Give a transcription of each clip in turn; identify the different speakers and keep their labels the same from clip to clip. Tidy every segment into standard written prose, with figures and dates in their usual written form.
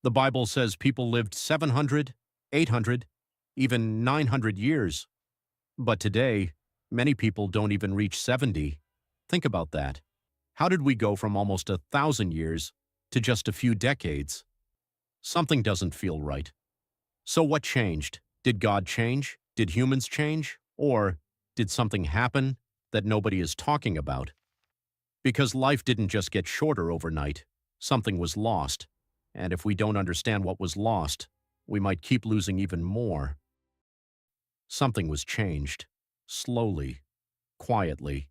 Speaker 1: The Bible says people lived 700, 800, even 900 years. But today, many people don't even reach 70. Think about that. How did we go from almost 1,000 years to just a few decades? Something doesn't feel right. So what changed? Did God change? Did humans change? Or did something happen that nobody is talking about? Because life didn't just get shorter overnight. Something was lost. And if we don't understand what was lost, we might keep losing even more. Something was changed. Slowly. Quietly.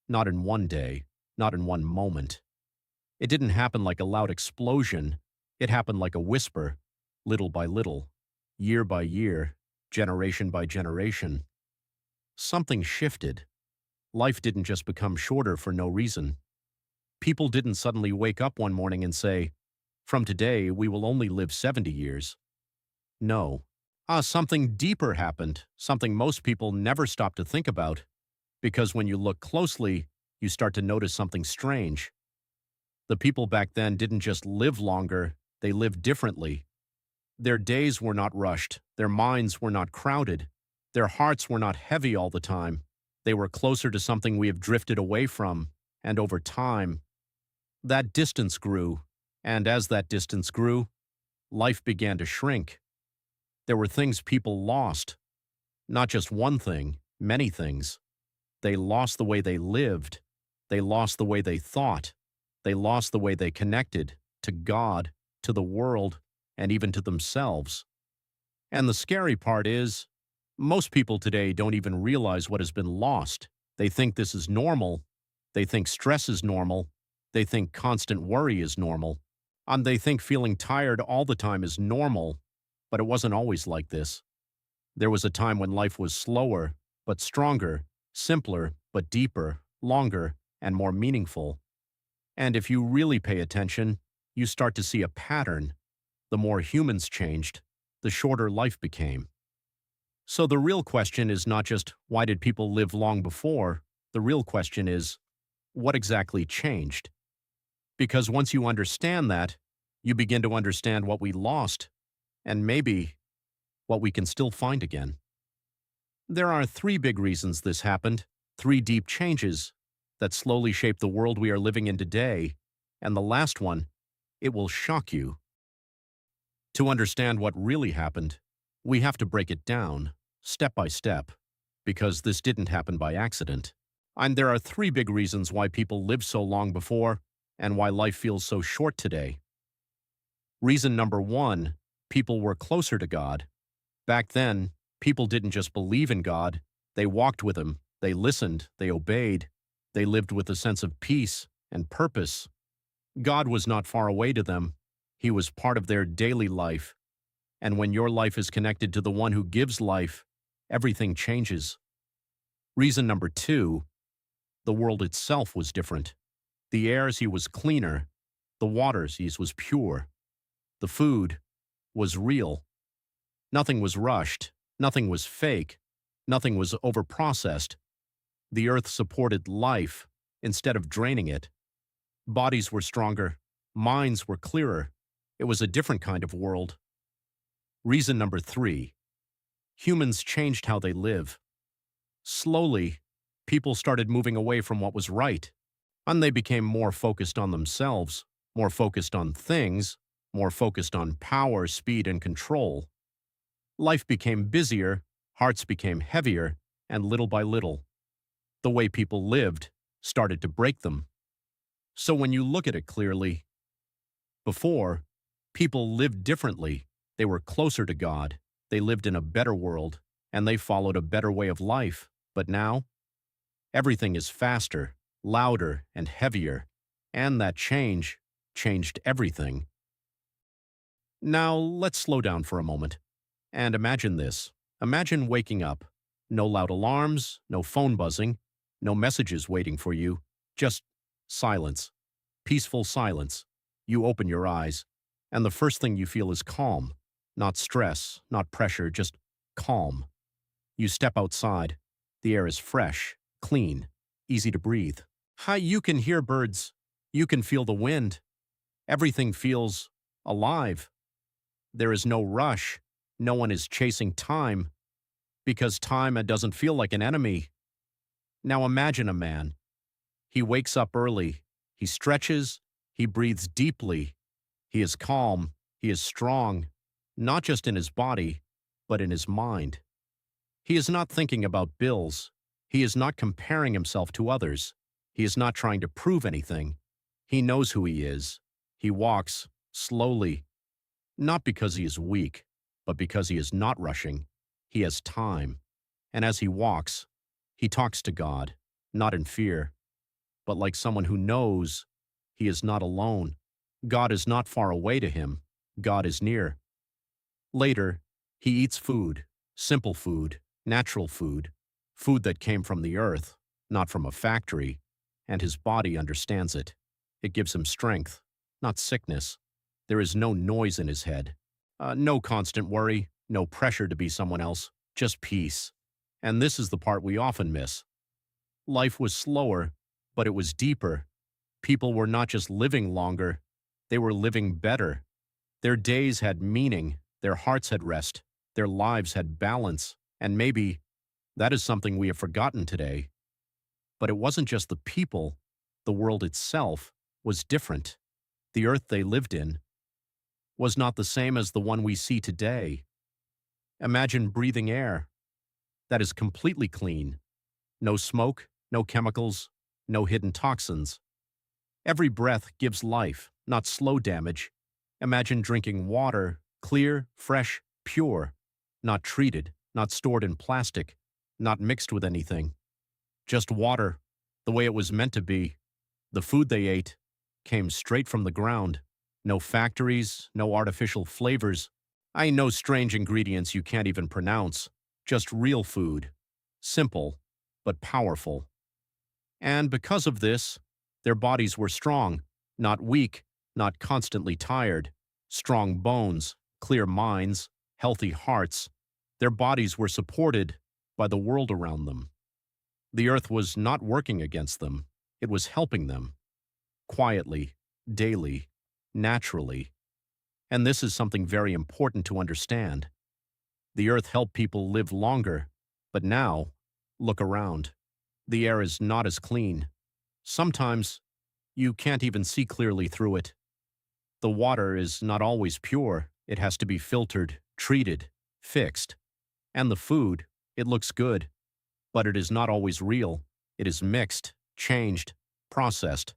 Speaker 1: Not in one day. Not in one moment. It didn't happen like a loud explosion. It happened like a whisper, little by little, year by year, generation by generation. Something shifted. Life didn't just become shorter for no reason. People didn't suddenly wake up one morning and say, "From today, we will only live 70 years." No. Something deeper happened, something most people never stop to think about. Because when you look closely, you start to notice something strange. The people back then didn't just live longer, they lived differently. Their days were not rushed, their minds were not crowded, their hearts were not heavy all the time. They were closer to something we have drifted away from, and over time, that distance grew, and as that distance grew, life began to shrink. There were things people lost. Not just one thing, many things. They lost the way they lived. They lost the way they thought. They lost the way they connected to God, to the world, and even to themselves. And the scary part is, most people today don't even realize what has been lost. They think this is normal. They think stress is normal. They think constant worry is normal. And they think feeling tired all the time is normal. But it wasn't always like this. There was a time when life was slower, but stronger, simpler, but deeper, longer, and more meaningful. And if you really pay attention, you start to see a pattern. The more humans changed, the shorter life became. So the real question is not just why did people live long before? The real question is, what exactly changed? Because once you understand that, you begin to understand what we lost, and maybe what we can still find again. There are three big reasons this happened, three deep changes that slowly shape the world we are living in today, and the last one, it will shock you. To understand what really happened, we have to break it down, step by step, because this didn't happen by accident. And there are three big reasons why people lived so long before, and why life feels so short today. Reason number one, people were closer to God. Back then, people didn't just believe in God, they walked with Him, they listened, they obeyed, they lived with a sense of peace and purpose. God was not far away to them. He was part of their daily life. And when your life is connected to the one who gives life, everything changes. Reason number two, the world itself was different. The air was cleaner. The water was pure. The food was real. Nothing was rushed. Nothing was fake. Nothing was overprocessed. The earth supported life instead of draining it. Bodies were stronger. Minds were clearer. It was a different kind of world. Reason number three, humans changed how they live. Slowly, people started moving away from what was right, and they became more focused on themselves, more focused on things, more focused on power, speed, and control. Life became busier, hearts became heavier, and little by little, the way people lived started to break them. So when you look at it clearly, before, people lived differently. They were closer to God. They lived in a better world, and they followed a better way of life. But now, everything is faster, louder, and heavier, and that change changed everything. Now, let's slow down for a moment. And imagine this. Imagine waking up. No loud alarms, no phone buzzing, no messages waiting for you, just silence. Peaceful silence. You open your eyes, and the first thing you feel is calm. Not stress, not pressure, just calm. You step outside. The air is fresh, clean, easy to breathe. You can hear birds. You can feel the wind. Everything feels alive. There is no rush. No one is chasing time because time doesn't feel like an enemy. Now imagine a man. He wakes up early. He stretches. He breathes deeply. He is calm. He is strong, not just in his body, but in his mind. He is not thinking about bills. He is not comparing himself to others. He is not trying to prove anything. He knows who he is. He walks slowly, not because he is weak, but because he is not rushing. He has time. And as he walks, he talks to God, not in fear, but like someone who knows he is not alone. God is not far away to him. God is near. Later, he eats food, simple food, natural food, food that came from the earth, not from a factory, and his body understands it. It gives him strength, not sickness. There is no noise in his head, no constant worry, no pressure to be someone else, just peace. And this is the part we often miss. Life was slower, but it was deeper. People were not just living longer, they were living better. Their days had meaning, their hearts had rest, their lives had balance, and maybe that is something we have forgotten today. But it wasn't just the people, the world itself was different. The earth they lived in was not the same as the one we see today. Imagine breathing air that is completely clean. No smoke, no chemicals, no hidden toxins. Every breath gives life, not slow damage. Imagine drinking water, clear, fresh, pure, not treated, not stored in plastic, not mixed with anything. Just water, the way it was meant to be. The food they ate came straight from the ground. No factories, no artificial flavors. I know strange ingredients you can't even pronounce. Just real food. Simple, but powerful. And because of this, their bodies were strong, not weak, not constantly tired. Strong bones, clear minds, healthy hearts. Their bodies were supported by the world around them. The earth was not working against them. It was helping them. Quietly, daily, naturally. And this is something very important to understand. The earth helped people live longer, but now, look around. The air is not as clean. Sometimes, you can't even see clearly through it. The water is not always pure. It has to be filtered, treated, fixed. And the food, it looks good, but it is not always real. It is mixed, changed, processed.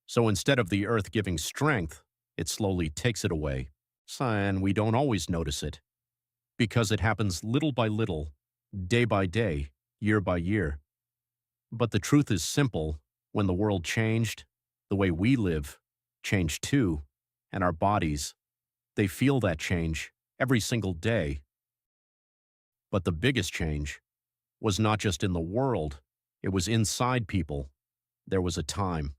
Speaker 1: So instead of the earth giving strength, it slowly takes it away. And we don't always notice it, because it happens little by little, day by day, year by year. But the truth is simple. When the world changed, the way we live changed too, and our bodies, they feel that change every single day. But the biggest change was not just in the world, it was inside people. There was a time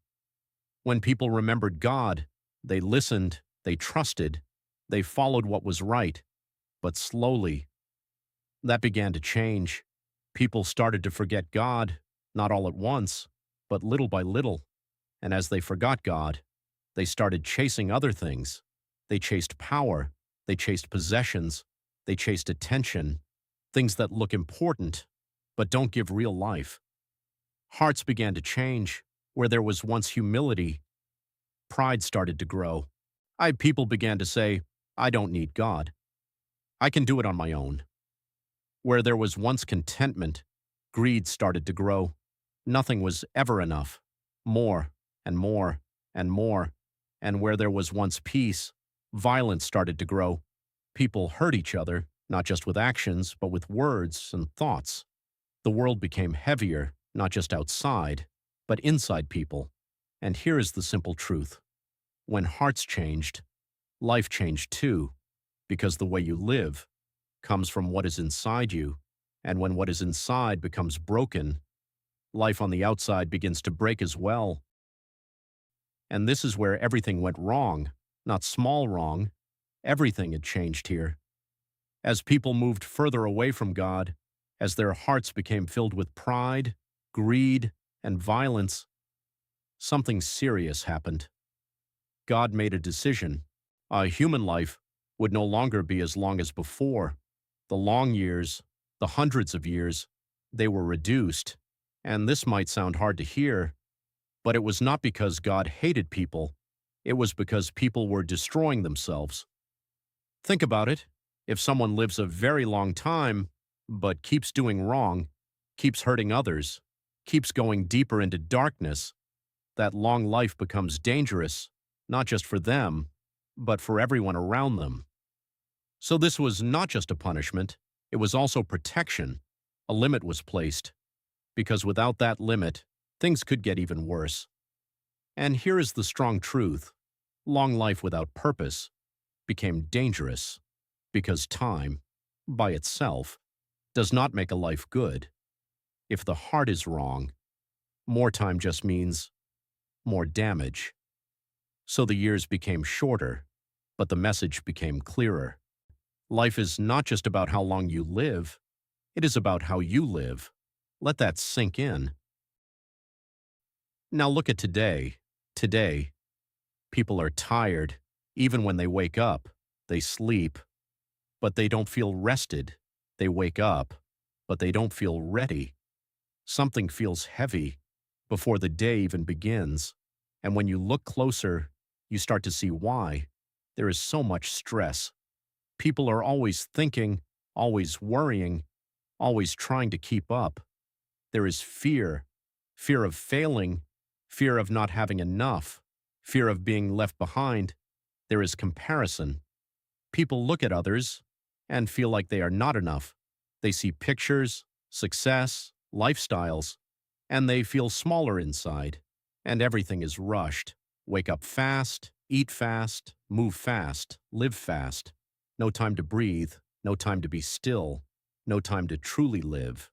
Speaker 1: when people remembered God, they listened, they trusted, they followed what was right. But slowly, that began to change. People started to forget God, not all at once, but little by little. And as they forgot God, they started chasing other things. They chased power, they chased possessions, they chased attention, things that look important, but don't give real life. Hearts began to change. Where there was once humility, pride started to grow. People began to say, I don't need God. I can do it on my own. Where there was once contentment, greed started to grow. Nothing was ever enough. More and more and more. And where there was once peace, violence started to grow. People hurt each other, not just with actions, but with words and thoughts. The world became heavier, not just outside, but inside people. And here is the simple truth. When hearts changed, life changed too, because the way you live comes from what is inside you, and when what is inside becomes broken, life on the outside begins to break as well. And this is where everything went wrong, not small wrong. Everything had changed here. As people moved further away from God, as their hearts became filled with pride, greed, and violence, something serious happened. God made a decision. A human life would no longer be as long as before. The long years, the hundreds of years, they were reduced. And this might sound hard to hear, but it was not because God hated people. It was because people were destroying themselves. Think about it. If someone lives a very long time, but keeps doing wrong, keeps hurting others, keeps going deeper into darkness, that long life becomes dangerous, not just for them, but for everyone around them. So this was not just a punishment, it was also protection. A limit was placed, because without that limit, things could get even worse. And here is the strong truth. Long life without purpose became dangerous, because time, by itself, does not make a life good. If the heart is wrong, more time just means more damage. So the years became shorter, but the message became clearer. Life is not just about how long you live, it is about how you live. Let that sink in. Now look at today. Today, people are tired. Even when they wake up, they sleep, but they don't feel rested. They wake up, but they don't feel ready. Something feels heavy before the day even begins. And when you look closer, you start to see why. There is so much stress. People are always thinking, always worrying, always trying to keep up. There is fear, fear of failing, fear of not having enough, fear of being left behind. There is comparison. People look at others and feel like they are not enough. They see pictures, success, lifestyles, and they feel smaller inside, and everything is rushed. Wake up fast, eat fast, move fast, live fast. No time to breathe, no time to be still, no time to truly live.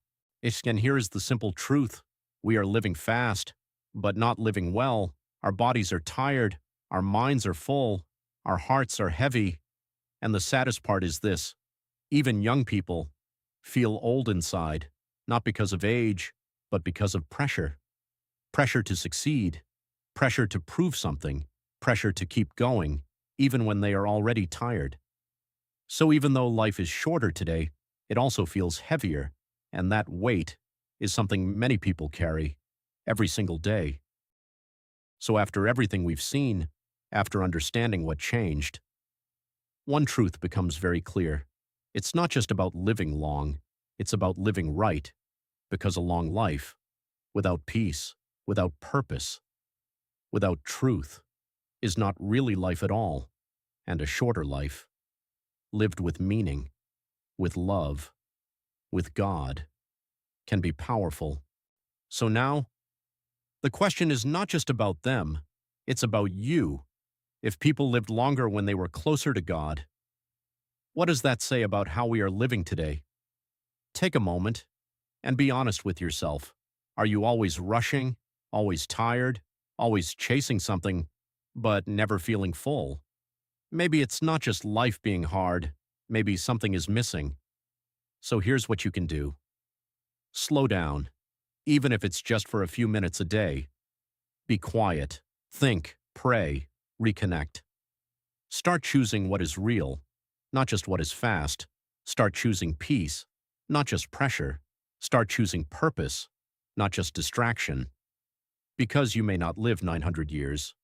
Speaker 1: And here is the simple truth. We are living fast, but not living well. Our bodies are tired, our minds are full, our hearts are heavy. And the saddest part is this. Even young people feel old inside, not because of age, but because of pressure. Pressure to succeed, pressure to prove something, pressure to keep going, even when they are already tired. So even though life is shorter today, it also feels heavier, and that weight is something many people carry every single day. So after everything we've seen, after understanding what changed, one truth becomes very clear. It's not just about living long, it's about living right, because a long life, without peace, without purpose, without truth, is not really life at all, and a shorter life, lived with meaning, with love, with God, can be powerful. So now, the question is not just about them, it's about you. If people lived longer when they were closer to God, what does that say about how we are living today? Take a moment and be honest with yourself. Are you always rushing, always tired, always chasing something, but never feeling full? Maybe it's not just life being hard, maybe something is missing. So here's what you can do. Slow down, even if it's just for a few minutes a day. Be quiet, think, pray, reconnect. Start choosing what is real, not just what is fast. Start choosing peace, not just pressure. Start choosing purpose, not just distraction. Because you may not live 900 years,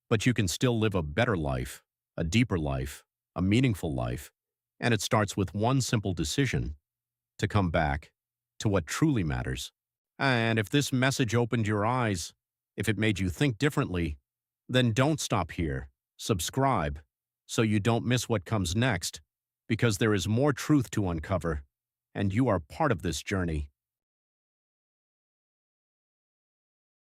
Speaker 1: but you can still live a better life, a deeper life, a meaningful life. And it starts with one simple decision: to come back to what truly matters. And if this message opened your eyes, if it made you think differently, then don't stop here. Subscribe so you don't miss what comes next, because there is more truth to uncover, and you are part of this journey.